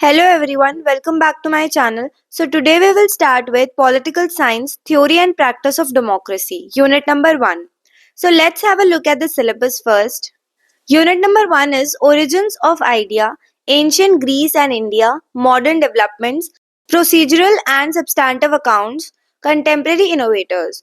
Hello everyone, welcome back to my channel. So today we will start with Political Science, Theory and Practice of Democracy, Unit number 1. So let's have a look at the syllabus first. Unit number 1 is Origins of Idea, Ancient Greece and India, Modern Developments, Procedural and Substantive Accounts, Contemporary Innovators.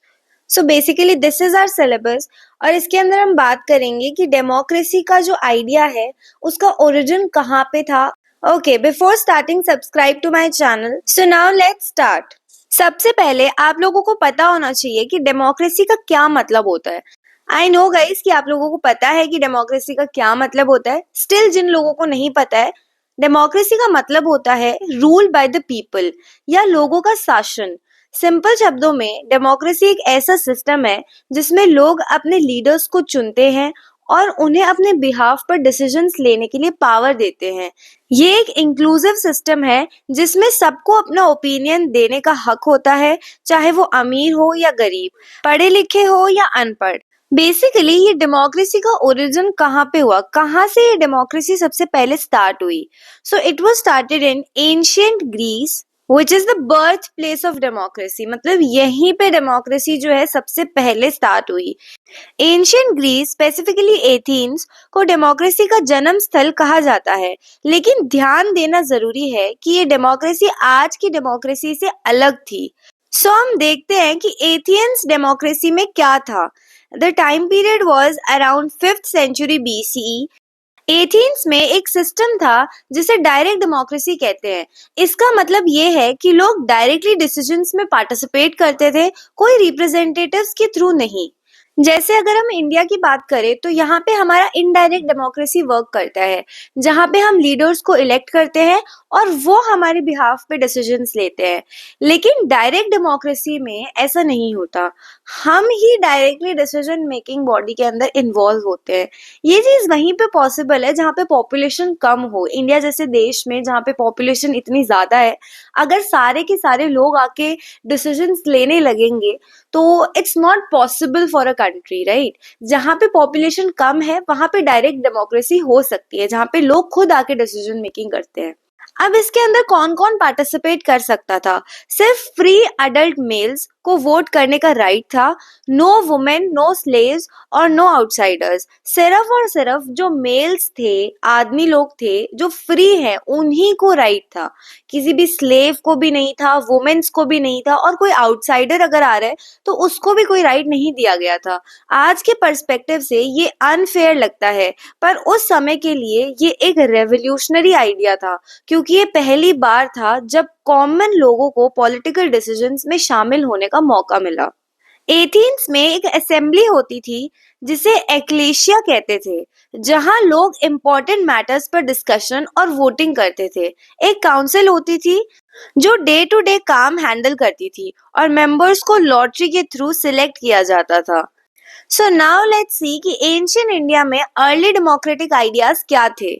So basically this is our syllabus और इसके अंदर हम बात करेंगे कि democracy का जो idea है उसका ओरिजिन कहाँ पे था. Okay, before starting, subscribe to my channel. So now let's start. सबसे पहले आप लोगों को पता होना चाहिए कि डेमोक्रेसी का क्या मतलब होता है. आई नो गाइस कि आप लोगों को पता है कि डेमोक्रेसी का क्या मतलब होता है. स्टिल जिन लोगों को नहीं पता है, डेमोक्रेसी का मतलब होता है रूल बाय द पीपल या लोगों का शासन. सिंपल शब्दों में डेमोक्रेसी एक ऐसा सिस्टम है जिसमें लोग अपने लीडर्स को चुनते हैं और उन्हें अपने बिहाफ पर डिसीजंस लेने के लिए पावर देते हैं. ये एक इंक्लूसिव सिस्टम है जिसमें सबको अपना ओपिनियन देने का हक होता है, चाहे वो अमीर हो या गरीब, पढ़े लिखे हो या अनपढ़. बेसिकली ये डेमोक्रेसी का ओरिजिन कहाँ पे हुआ, कहाँ से ये डेमोक्रेसी सबसे पहले स्टार्ट हुई. So it was started in ancient Greece which is the birth place of democracy. मतलब यहीं पे डेमोक्रेसी जो है सबसे पहले स्टार्ट हुई. एंशिएंट ग्रीस स्पेसिफिकली एथेंस को डेमोक्रेसी का जन्म स्थल कहा जाता है, लेकिन ध्यान देना जरूरी है कि ये डेमोक्रेसी आज की डेमोक्रेसी से अलग थी. सो हम देखते हैं कि एथेंस डेमोक्रेसी में क्या था. The time period was around 5th century BCE. Athens में एक सिस्टम था जिसे डायरेक्ट डेमोक्रेसी कहते हैं. इसका मतलब ये है कि लोग डायरेक्टली डिसीजंस में पार्टिसिपेट करते थे, कोई रिप्रेजेंटेटिव्स के थ्रू नहीं. जैसे अगर हम इंडिया की बात करें तो यहाँ पे हमारा इनडायरेक्ट डेमोक्रेसी वर्क करता है, जहाँ पे हम लीडर्स को इलेक्ट करते हैं और वो हमारे बिहाफ पे डिसीजंस लेते हैं. लेकिन डायरेक्ट डेमोक्रेसी में ऐसा नहीं होता. हम ही डायरेक्टली डिसीजन मेकिंग बॉडी के अंदर इन्वॉल्व होते हैं. ये चीज वहीं पे पॉसिबल है जहाँ पे पॉपुलेशन कम हो. इंडिया जैसे देश में जहाँ पे पॉपुलेशन इतनी ज्यादा है, अगर सारे के सारे लोग आके डिसीजंस लेने लगेंगे तो it's not possible for a country, right. जहाँ पे पॉपुलेशन कम है वहां पे डायरेक्ट डेमोक्रेसी हो सकती है, जहाँ पे लोग खुद आके डिसीजन मेकिंग करते हैं. अब इसके अंदर कौन कौन पार्टिसिपेट कर सकता था. सिर्फ फ्री अडल्ट मेल्स को वोट करने का राइट था. नो वुमेन, नो स्लेव्स और नो आउटसाइडर्स. सिर्फ और सिर्फ जो मेल्स थे, आदमी लोग थे जो फ्री हैं, उन्हीं को राइट था. किसी भी स्लेव को भी नहीं था, वुमेन्स को भी नहीं था, और कोई आउटसाइडर अगर आ रहा है तो उसको भी कोई राइट नहीं दिया गया था. आज के पर्सपेक्टिव से ये अनफेयर लगता है, पर उस समय के लिए ये एक रेवोल्यूशनरी आइडिया था, क्योंकि ये पहली बार था जब कॉमन लोगों को पॉलिटिकल डिसीजंस में शामिल होने का मौका मिला. एथेंस में एक असेंबली होती थी जिसे एक्लेशिया कहते थे, जहां लोग इम्पोर्टेंट मैटर्स पर डिस्कशन और वोटिंग करते थे. एक काउंसिल होती थी जो डे टू डे काम हैंडल करती थी और मेंबर्स को लॉटरी के थ्रू सिलेक्ट किया जाता था. सो नाउ लेट्स सी कि एंशिएंट इंडिया में अर्ली डेमोक्रेटिक आइडियाज क्या थे.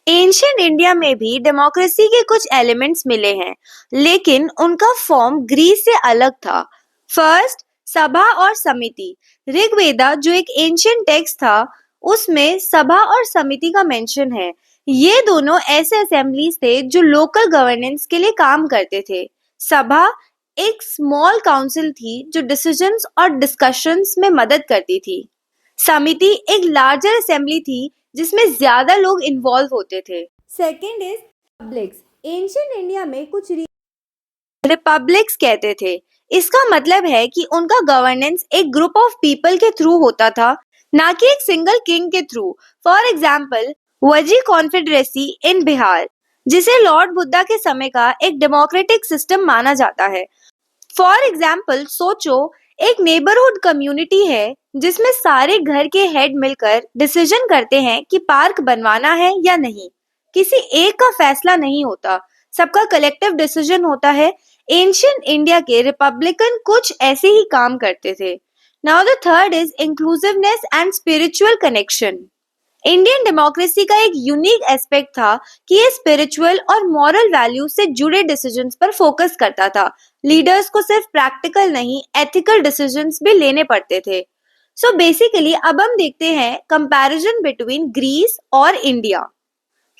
एंशिएंट इंडिया में भी डेमोक्रेसी के कुछ एलिमेंट्स मिले हैं, लेकिन उनका फॉर्म ग्रीस से अलग था. फर्स्ट, सभा और समिति. ऋग्वेदा जो एक एंशिएंट टेक्स्ट था, उसमें सभा और समिति का मेंशन है. ये दोनों ऐसे असेंबलीज थे जो लोकल गवर्नेंस के लिए काम करते थे. सभा एक स्मॉल काउंसिल थी जो डिसीजंस और डिस्कशंस में मदद करती थी. समिति एक लार्जर असेंबली थी जिसमें ज्यादा लोग इन्वॉल्व होते थे. Second is publics. Ancient India में कुछ रिपब्लिक्स कहते थे. इसका मतलब है कि उनका गवर्नेंस एक ग्रुप ऑफ पीपल के थ्रू होता था, ना कि एक सिंगल किंग के थ्रू. फॉर एग्जाम्पल, वजी कॉन्फेडरेसी इन बिहार, जिसे लॉर्ड बुद्धा के समय का एक डेमोक्रेटिक सिस्टम माना जाता है. फॉर एग्जाम्पल सोचो, एक नेबरहुड कम्युनिटी है जिसमें सारे घर के हेड मिलकर डिसीजन करते हैं कि पार्क बनवाना है या नहीं. किसी एक का फैसला नहीं होता, सबका कलेक्टिव डिसीजन होता है. एंशिएंट इंडिया के रिपब्लिकन कुछ ऐसे ही काम करते थे. Now the third is inclusiveness and spiritual connection. Indian democracy का एक यूनिक एस्पेक्ट था कि ये स्पिरिचुअल और मॉरल वैल्यूज से जुड़े डिसीजंस पर फोकस करता था. लीडर्स को सिर्फ प्रैक्टिकल नहीं, एथिकल डिसीजंस भी लेने पड़ते थे. सो बेसिकली अब हम देखते हैं कंपैरिजन बिटवीन ग्रीस और India.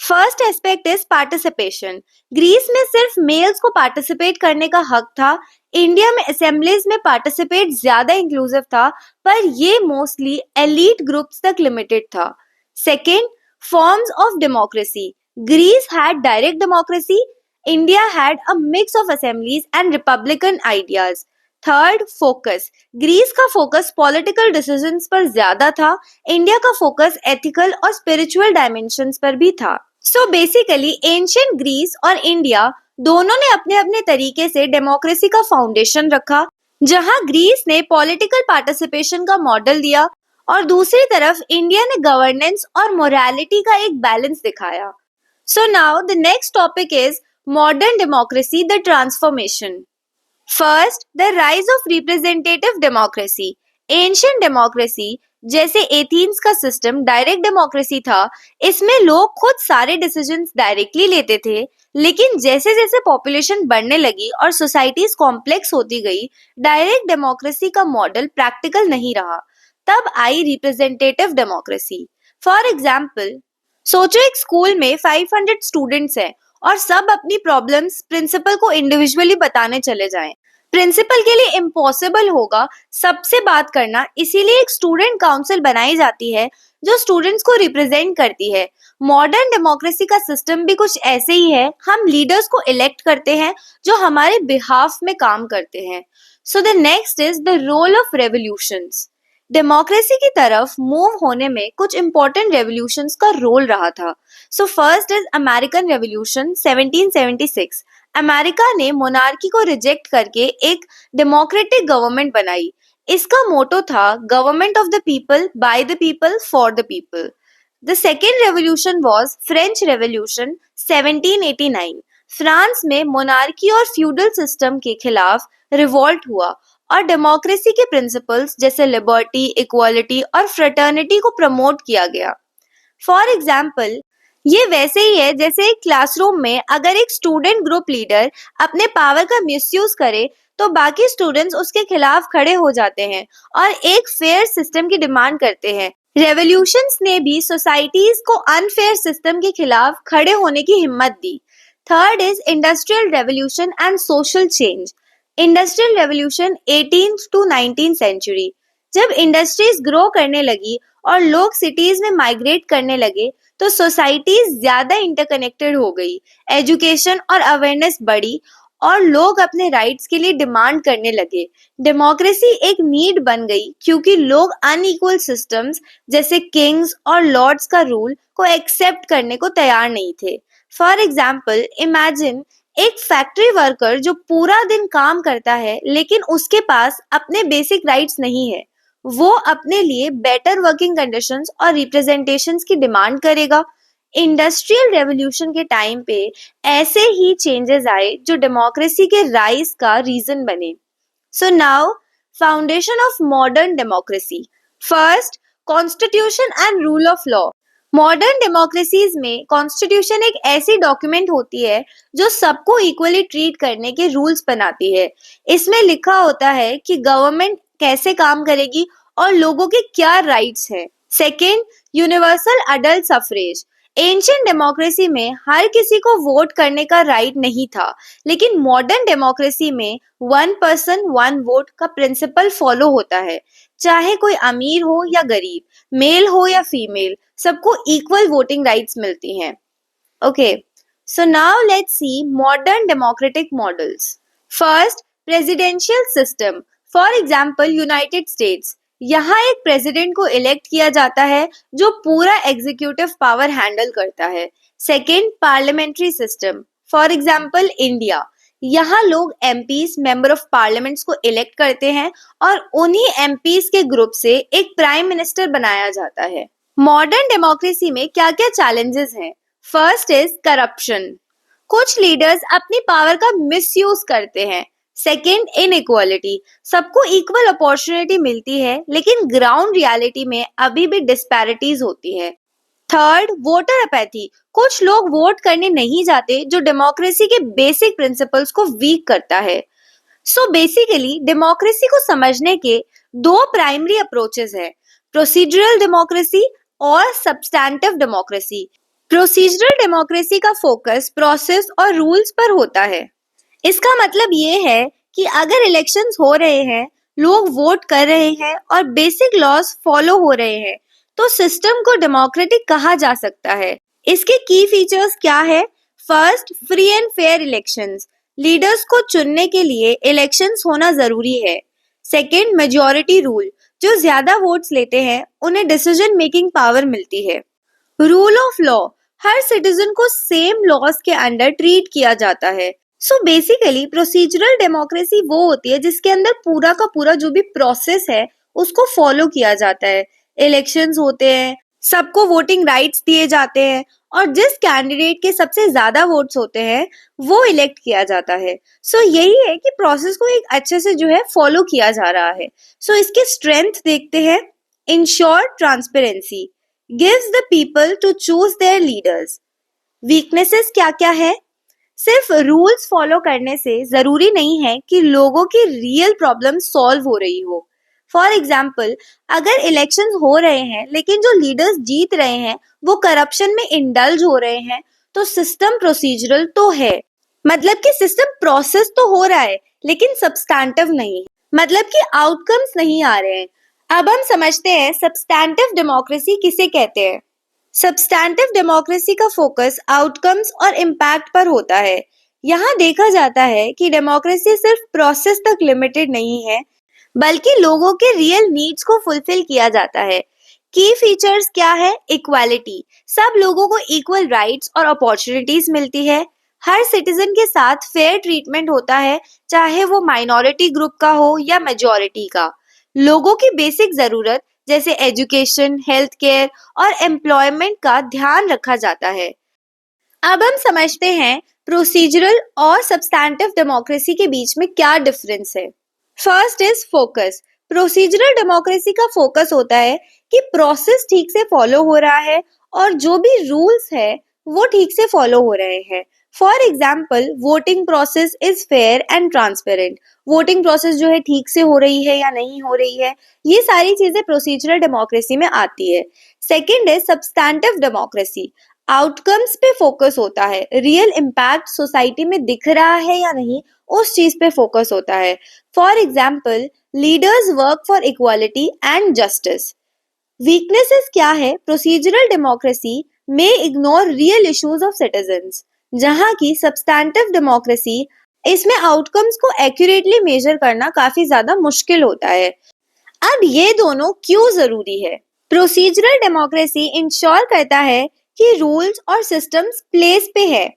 First aspect is participation. Greece में सिर्फ मेल्स को पार्टिसिपेट करने का हक था। इंडिया में असेंबलीज में पार्टिसिपेट ज्यादा इंक्लूसिव था, पर ये मोस्टली एलीट ग्रुप्स तक लिमिटेड था। Second, forms of democracy. Greece had direct democracy, India had a mix of assemblies and republican ideas. Third, focus. Greece का फोकस पॉलिटिकल डिसीजंस पर ज्यादा था, इंडिया का फोकस एथिकल और स्पिरिचुअल डायमेंशंस पर भी था। सो बेसिकली एंशियंट ग्रीस और इंडिया दोनों ने अपने अपने तरीके से डेमोक्रेसी का फाउंडेशन रखा, जहां ग्रीस ने पॉलिटिकल पार्टिसिपेशन का मॉडल दिया और दूसरी तरफ इंडिया ने गवर्नेंस और मोरालिटी का एक बैलेंस दिखाया। So now the next topic is modern democracy, the transformation. First, the rise of representative democracy. Ancient democracy जैसे एथेंस का सिस्टम डायरेक्ट डेमोक्रेसी था। इसमें लोग खुद सारे डिसीजंस डायरेक्टली लेते थे, लेकिन जैसे जैसे पॉपुलेशन बढ़ने लगी और सोसाइटीज कॉम्प्लेक्स होती गई, डायरेक्ट डेमोक्रेसी का मॉडल प्रैक्टिकल नहीं रहा। तब आई रिप्रेजेंटेटिव डेमोक्रेसी। फॉर एग्जाम्पल, सोचो एक स्कूल में 500 स्टूडेंट्स हैं और सब अपनी प्रॉब्लम्स प्रिंसिपल को इंडिविजुअली बताने चले जाएं। प्रिंसिपल के लिए इम्पॉसिबल होगा सबसे बात करना, इसीलिए एक स्टूडेंट काउंसिल बनाई जाती है जो स्टूडेंट्स को रिप्रेजेंट करती है। मॉडर्न डेमोक्रेसी का सिस्टम भी कुछ ऐसे ही है। हम लीडर्स को इलेक्ट करते हैं जो हमारे बिहाफ में काम करते हैं। So the next is the role of revolutions. Democracy की तरफ मूव होने में कुछ इंपॉर्टेंट रेवोल्यूशंस का रोल रहा था। So first is American revolution 1776। America ने मोनार्की को रिजेक्ट करके एक डेमोक्रेटिक गवर्नमेंट बनाई। इसका मोटो था government of the people, by the people, for the people. The second revolution was French revolution 1789। France में मोनार्की और फ्यूडल सिस्टम के खिलाफ रिवॉल्ट हुआ और डेमोक्रेसी के प्रिंसिपल्स जैसे लिबर्टी, इक्वालिटी और फ्रेटर्निटी को प्रमोट किया गया। फॉर एग्जाम्पल, ये वैसे ही है जैसे एक क्लासरूम में अगर एक स्टूडेंट ग्रुप लीडर अपने पावर का मिसयूज करे तो बाकी स्टूडेंट्स उसके खिलाफ खड़े हो जाते हैं और एक फेयर सिस्टम की डिमांड करते हैं। रेवोल्यूशंस ने भी सोसाइटीज को अनफेयर सिस्टम के खिलाफ खड़े होने की हिम्मत दी। Third is industrial revolution and social change. Industrial revolution 18th to 19th century. जब इंडस्ट्रीज ग्रो करने लगी और लोग सिटीज में माइग्रेट करने लगे तो सोसाइटीज ज्यादा इंटरकनेक्टेड हो गई, एजुकेशन और अवेयरनेस बढ़ी और लोग अपने राइट्स के लिए डिमांड करने लगे। डेमोक्रेसी एक नीड बन गई क्योंकि लोग अनइक्वल सिस्टम्स जैसे किंग्स और लॉर्ड्स का रूल को एक्सेप्ट करने को तैयार नहीं थे। फॉर एग्जाम्पल, इमेजिन एक फैक्ट्री वर्कर जो पूरा दिन काम करता है लेकिन उसके पास अपने बेसिक राइट्स नहीं है। वो अपने लिए बेटर वर्किंग कंडीशंस और रिप्रेजेंटेशंस की डिमांड करेगा। इंडस्ट्रियल रेवोल्यूशन के टाइम पे ऐसे ही चेंजेस आए जो डेमोक्रेसी के राइज का रीजन बने। So now, foundation of modern democracy. First, constitution and rule of law. Modern democracies में कॉन्स्टिट्यूशन एक ऐसी डॉक्यूमेंट होती है जो सबको इक्वली ट्रीट करने के रूल्स बनाती है। इसमें लिखा होता है कि गवर्नमेंट कैसे काम करेगी और लोगों के क्या राइट्स हैं। Second, universal adult suffrage. Ancient democracy में हर किसी को वोट करने का राइट नहीं था, लेकिन मॉडर्न डेमोक्रेसी में वन पर्सन वन वोट का प्रिंसिपल फॉलो होता है। चाहे कोई अमीर हो या गरीब, मेल हो या फीमेल, सबको इक्वल वोटिंग राइट्स मिलती हैं। Okay, so now let's see modern democratic models. First, presidential system. For example, United states. यहाँ एक प्रेसिडेंट को इलेक्ट किया जाता है जो पूरा एग्जीक्यूटिव पावर हैंडल करता है। Second, parliamentary system. For example, India. यहाँ लोग एमपीज, मेंबर ऑफ पार्लियामेंट्स को इलेक्ट करते हैं और उन्हीं एमपीज के ग्रुप से एक प्राइम मिनिस्टर बनाया जाता है। मॉडर्न डेमोक्रेसी में क्या क्या चैलेंजेस हैं? First is corruption. कुछ लीडर्स अपनी पावर का मिसयूज करते हैं। Second, inequality. सबको इक्वल अपॉर्चुनिटी मिलती है लेकिन ग्राउंड रियलिटी में अभी भी डिस्पैरिटीज होती है। Third, voter apathy. कुछ लोग वोट करने नहीं जाते जो डेमोक्रेसी के बेसिक प्रिंसिपल्स को वीक करता है। सो बेसिकली डेमोक्रेसी को समझने के दो प्राइमरी अप्रोचेस है, प्रोसीजरल डेमोक्रेसी और सब्सटैंटिव डेमोक्रेसी। प्रोसीजरल डेमोक्रेसी का फोकस प्रोसेस और रूल्स पर होता है। इसका मतलब ये है कि अगर इलेक्शंस हो रहे हैं, लोग वोट कर रहे हैं और बेसिक लॉज फॉलो हो रहे हैं, तो सिस्टम को डेमोक्रेटिक कहा जा सकता है। इसके की फीचर्स क्या है? First, free and fair elections. Leaders को चुनने के लिए इलेक्शंस होना जरूरी है। Second, majority rule. जो ज्यादा वोट्स लेते हैं उन्हें डिसीजन मेकिंग पावर मिलती है। Rule of law. Her citizen को सेम लॉज के अंडर ट्रीट किया जाता है। सो बेसिकली प्रोसीजरल डेमोक्रेसी वो होती है जिसके अंदर पूरा का पूरा जो भी प्रोसेस है उसको फॉलो किया जाता है। इलेक्शंस होते हैं, सबको वोटिंग राइट्स दिए जाते हैं और जिस कैंडिडेट के सबसे ज्यादा वोट्स होते हैं वो इलेक्ट किया जाता है। सो यही है कि प्रोसेस को एक अच्छे से जो है फॉलो किया जा रहा है। सो इसके स्ट्रेंथ देखते हैं। Ensure transparency, gives the people to choose their leaders. Weaknesses क्या क्या है? सिर्फ रूल्स फॉलो करने से जरूरी नहीं है कि लोगों की रियल प्रॉब्लम सॉल्व हो रही हो। फॉर एग्जाम्पल, अगर इलेक्शंस हो रहे हैं लेकिन जो लीडर्स जीत रहे हैं वो करप्शन में इंडल्ज हो रहे हैं, तो सिस्टम प्रोसीजरल तो है, मतलब कि सिस्टम प्रोसेस तो हो रहा है लेकिन सब्सटैंटिव नहीं, मतलब कि आउटकम्स नहीं आ रहे हैं। अब हम समझते हैं सब्सटैंटिव डेमोक्रेसी किसे कहते हैं। सब्सटैंटिव डेमोक्रेसी का फोकस आउटकम्स और इम्पैक्ट पर होता है। यहाँ देखा जाता है कि डेमोक्रेसी सिर्फ प्रोसेस तक लिमिटेड नहीं है, बल्कि लोगों के रियल नीड्स को फुलफिल किया जाता है। की फीचर्स क्या है? इक्वालिटी। सब लोगों को इक्वल राइट्स और अपॉर्चुनिटीज मिलती है। हर सिटीजन के साथ फेयर ट्रीटमेंट होता है, चाहे वो माइनॉरिटी ग्रुप का हो या मेजॉरिटी का। लोगों की बेसिक जरूरत जैसे एजुकेशन, हेल्थ केयर और एम्प्लॉयमेंट का ध्यान रखा जाता है। अब हम समझते हैं प्रोसीजरल और सब्सटैंटिव डेमोक्रेसी के बीच में क्या डिफरेंस है। First is focus. Procedural democracy का फोकस होता है कि प्रोसेस ठीक से फॉलो हो रहा है और जो भी रूल्स है वो ठीक से फॉलो हो रहे हैं। For example, voting process is fair and transparent. Voting process जो है ठीक से हो रही है या नहीं हो रही है, ये सारी चीजें प्रोसीजरल डेमोक्रेसी में आती है। सेकेंड है सब्सटैंटिव डेमोक्रेसी। आउटकम्स पे फोकस होता है, रियल इम्पैक्ट सोसाइटी में दिख रहा है या नहीं उस चीज पे फोकस होता है। For example, leaders work for equality and justice. Weaknesses क्या है? प्रोसीजरल डेमोक्रेसी में ignore real issues of citizens, जहां की सब्सटैंटिव डेमोक्रेसी इसमें आउटकम्स को एक्यूरेटली मेजर करना काफी ज्यादा मुश्किल होता है। अब ये दोनों क्यों जरूरी है? प्रोसीजरल डेमोक्रेसी इंश्योर करता है कि रूल्स और सिस्टम्स प्लेस पे है,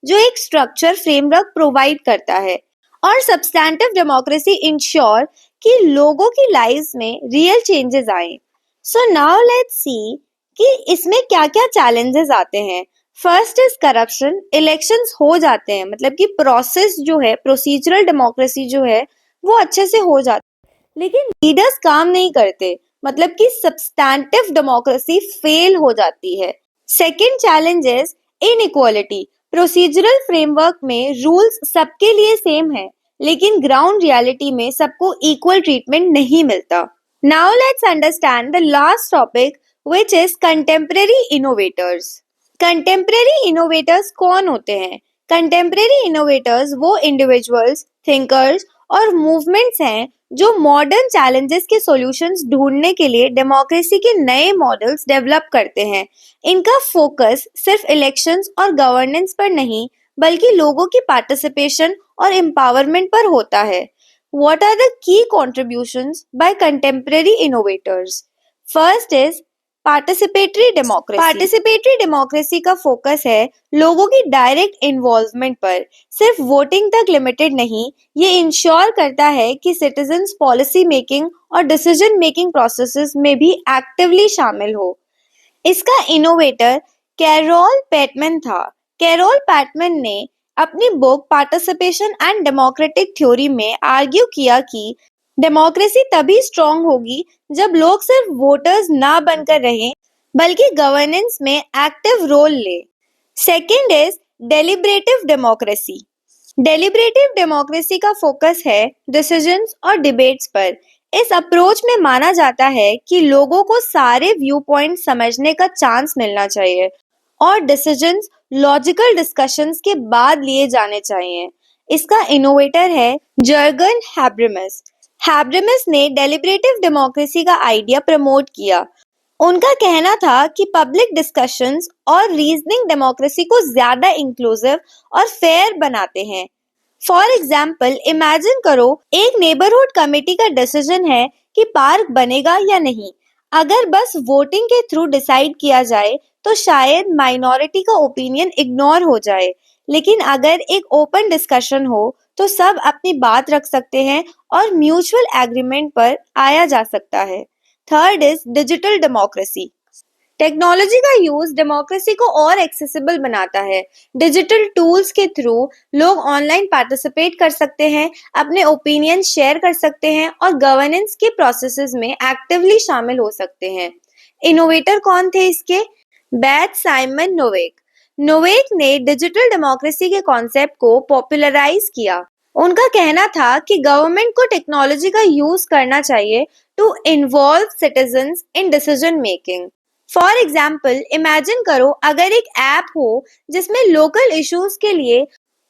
जो एक स्ट्रक्चर फ्रेमवर्क प्रोवाइड करता है, और सब्सटैंटिव डेमोक्रेसी इंश्योर कि लोगों की लाइव्स में रियल चेंजेस आए। सो नाउ लेट्स सी कि इसमें क्या क्या चैलेंजेस आते हैं। First is corruption. इलेक्शंस हो जाते हैं, मतलब कि प्रोसेस जो है, प्रोसीजरल डेमोक्रेसी जो है वो अच्छे से हो जाती है, लेकिन लीडर्स काम नहीं करते, मतलब कि सब्सटैंटिव डेमोक्रेसी फेल हो जाती है। Second challenge is inequality. Procedural framework में रूल्स सबके लिए सेम है, लेकिन ग्राउंड रियलिटी में सबको इक्वल ट्रीटमेंट नहीं मिलता। Now let's understand the last topic, which is contemporary innovators. Contemporary innovators कौन होते हैं? कंटेम्परेरी इनोवेटर्स वो इंडिविजुअल्स, थिंकर्स और मूवमेंट्स हैं जो मॉडर्न चैलेंजेस के सॉल्यूशंस ढूंढने के लिए डेमोक्रेसी के नए मॉडल्स डेवलप करते हैं। इनका फोकस सिर्फ इलेक्शंस और गवर्नेंस पर नहीं, बल्कि लोगों की पार्टिसिपेशन और एम्पावरमेंट पर होता है। What are the key contributions by contemporary innovators? First is participatory democracy. Participatory democracy का फोकस है लोगों की डायरेक्ट इन्वॉल्वमेंट पर, सिर्फ वोटिंग तक लिमिटेड नहीं। ये इंश्योर करता है कि सिटीजन्स पॉलिसी मेकिंग और डिसीजन मेकिंग प्रोसेसेस में भी एक्टिवली शामिल हो। इसका इनोवेटर कैरोल पैटमैन था। कैरोल पैटमैन ने अपनी book participation and democratic theory में आर्ग्यू किया कि डेमोक्रेसी तभी स्ट्रांग होगी जब लोग सिर्फ वोटर्स ना बनकर रहें, बल्कि गवर्नेंस में एक्टिव रोल ले। Second is deliberative democracy. Deliberative democracy का फोकस है डिसीजंस और डिबेट्स पर। इस अप्रोच में माना जाता है कि लोगों को सारे व्यू पॉइंट समझने का चांस मिलना चाहिए और डिसीजंस लॉजिकल डिस्कशंस के बाद लिए जाने चाहिए। इसका इनोवेटर है जर्गन हैब्रेमस। हैब्रेमस ने डेलिब्रेटिव डेमोक्रेसी का आइडिया प्रमोट किया। उनका कहना था कि पब्लिक डिस्कशंस और रीजनिंग डेमोक्रेसी को ज्यादा इंक्लूसिव और फेयर बनाते हैं। फॉर एग्जाम्पल, इमेजिन करो एक नेबरहुड कमेटी का डिसीजन है कि पार्क बनेगा या नहीं। अगर बस वोटिंग के थ्रू डिसाइड किया जाए तो शायद माइनॉरिटी का ओपिनियन इग्नोर हो जाए, लेकिन अगर एक ओपन डिस्कशन हो तो सब अपनी बात रख सकते हैं और म्यूचुअल एग्रीमेंट पर आया जा सकता है। Third is digital democracy. Technology का यूज डेमोक्रेसी को और एक्सेसिबल बनाता है। डिजिटल टूल्स के थ्रू लोग ऑनलाइन पार्टिसिपेट कर सकते हैं, अपने ओपिनियन शेयर कर सकते हैं और गवर्नेंस के प्रोसेसेस में एक्टिवली शामिल हो सकते हैं। इनोवेटर कौन थे इसके? बैथ साइमन नोवेक। नोवेक ने डिजिटल डेमोक्रेसी के कॉन्सेप्ट को पॉपुलराइज किया। उनका कहना था कि गवर्नमेंट को टेक्नोलॉजी का यूज करना चाहिए to involve citizens in decision making. For example, imagine करो अगर एक ऐप हो जिसमें लोकल इश्यूज के लिए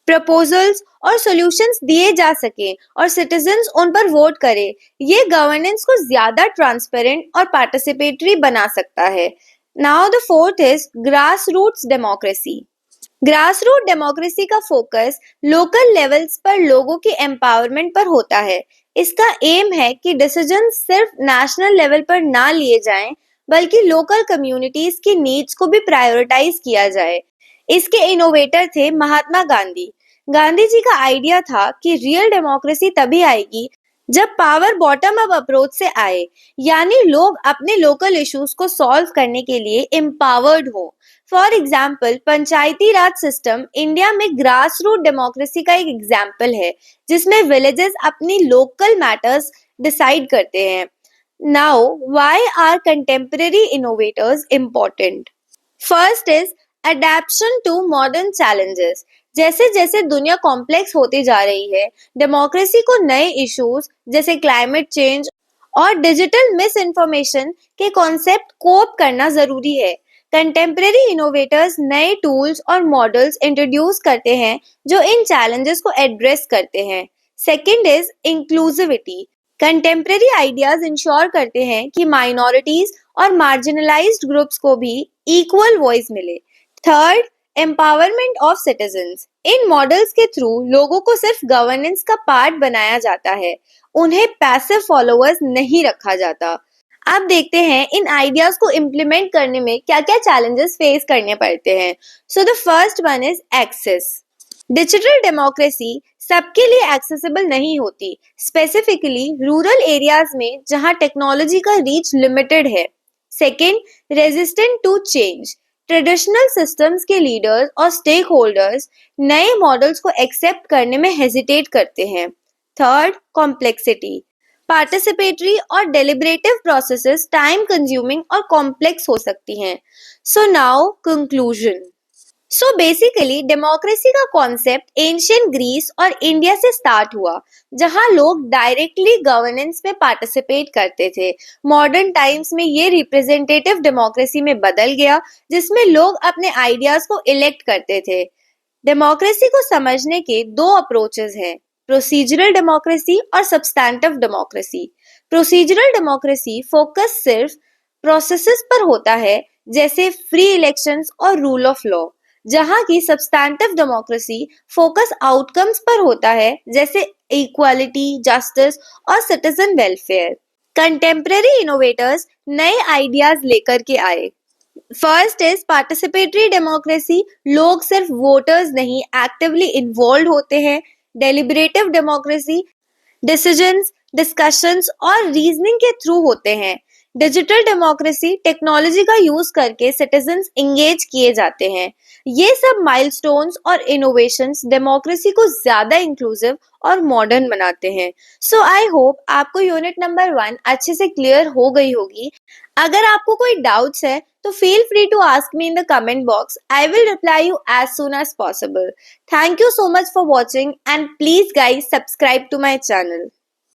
प्रपोजल्स और सॉल्यूशंस दिए जा सके और सिटीजन्स उन पर वोट करे। ये गवर्नेंस को ज्यादा ट्रांसपेरेंट और पार्टिसिपेटरी बना सकता है। Now the fourth is grass roots democracy. Grass root democracy का फोकस लोकल लेवल्स पर लोगों की एम्पावरमेंट पर होता है। इसका एम है कि डिसीजन सिर्फ नेशनल लेवल पर ना लिए जाएं, बल्कि लोकल कम्युनिटीज की नीड्स को भी प्रायोरिटाइज किया जाए। इसके इनोवेटर थे महात्मा गांधी। गांधी जी का आइडिया था कि रियल डेमोक्रेसी तभी आएगी जब पावर बॉटम अप अप्रोच से आए, यानी लोग अपने लोकल इश्यूज को सॉल्व करने के लिए एम्पावर्ड हो। For example, Panchayati Raj system India में ग्रास रूट डेमोक्रेसी का एक एग्जाम्पल है, जिसमें विलेजेस अपनी लोकल मैटर्स डिसाइड करते हैं। Now, why are contemporary innovators important? First is adaptation to modern challenges. जैसे जैसे दुनिया कॉम्प्लेक्स होती जा रही है, डेमोक्रेसी को नए इश्यूज जैसे क्लाइमेट चेंज और डिजिटल मिस इन्फॉर्मेशन के कॉन्सेप्ट कोप करना जरूरी है। कंटेम्परेरी इनोवेटर्स नए टूल्स और मॉडल्स इंट्रोड्यूस करते हैं जो इन चैलेंजेस को एड्रेस करते हैं। Second is inclusivity. Contemporary ideas ensure करते हैं कि माइनॉरिटीज और मार्जिनलाइज्ड ग्रुप्स को भी इक्वल वॉइस मिले। Third, empowerment of citizens. In models के थ्रू लोगों को सिर्फ गवर्नेंस का पार्ट बनाया जाता है, उन्हें पैसिव फॉलोअर्स नहीं रखा जाता। अब देखते हैं इन आइडियाज को इम्प्लीमेंट करने में क्या क्या चैलेंजेस फेस करने पड़ते हैं। So the first one is access. Digital democracy सबके लिए एक्सेसिबल नहीं होती, स्पेसिफिकली रूरल एरियाज में जहां टेक्नोलॉजी का रीच लिमिटेड है। Second, resistant to change. Traditional systems के लीडर्स और स्टेक होल्डर्स नए मॉडल्स को एक्सेप्ट करने में हेजिटेट करते हैं। Third, complexity. पार्टिसिपेटरी और डेलिब्रेटिव प्रोसेसेस टाइम कंज्यूमिंग और कॉम्प्लेक्स हो सकती हैं। So now conclusion. So basically democracy का कॉन्सेप्ट एंशियंट ग्रीस और इंडिया से स्टार्ट हुआ, जहां लोग डायरेक्टली गवर्नेंस में पार्टिसिपेट करते थे। मॉडर्न टाइम्स में ये रिप्रेजेंटेटिव डेमोक्रेसी में बदल गया, जिसमें लोग अपने आइडियाज को इलेक्ट करते थे। डेमोक्रेसी को समझने के दो अप्रोचेस हैं, प्रोसीजरल डेमोक्रेसी और substantive democracy. Procedural democracy focus सिर्फ प्रोसेसेस पर होता है, जैसे फ्री इलेक्शंस और रूल ऑफ लॉ, जहां की सब्सटैंटिव डेमोक्रेसी फोकस आउटकम्स पर होता है, जैसे इक्वालिटी, जस्टिस और सिटीजन वेलफेयर। कंटेम्परेरी इनोवेटर्स नए आइडियाज लेकर के आए। First is participatory democracy. लोग सिर्फ वोटर्स नहीं, एक्टिवली इन्वॉल्व होते हैं। डेलिब्रेटिव डेमोक्रेसी डिसीजंस, डिस्कशंस और रीजनिंग के थ्रू होते हैं। डिजिटल डेमोक्रेसी टेक्नोलॉजी का यूज करके सिटीजन्स इंगेज किए जाते हैं। ये सब माइलस्टोन्स और इनोवेशंस डेमोक्रेसी को ज्यादा इंक्लूसिव और मॉडर्न बनाते हैं। सो आई होप आपको यूनिट नंबर 1 अच्छे से क्लियर हो गई होगी। अगर आपको कोई डाउट्स है तो feel free to ask me in the comment box. I will reply you as soon as possible. Thank you so much for watching and please guys subscribe to my channel.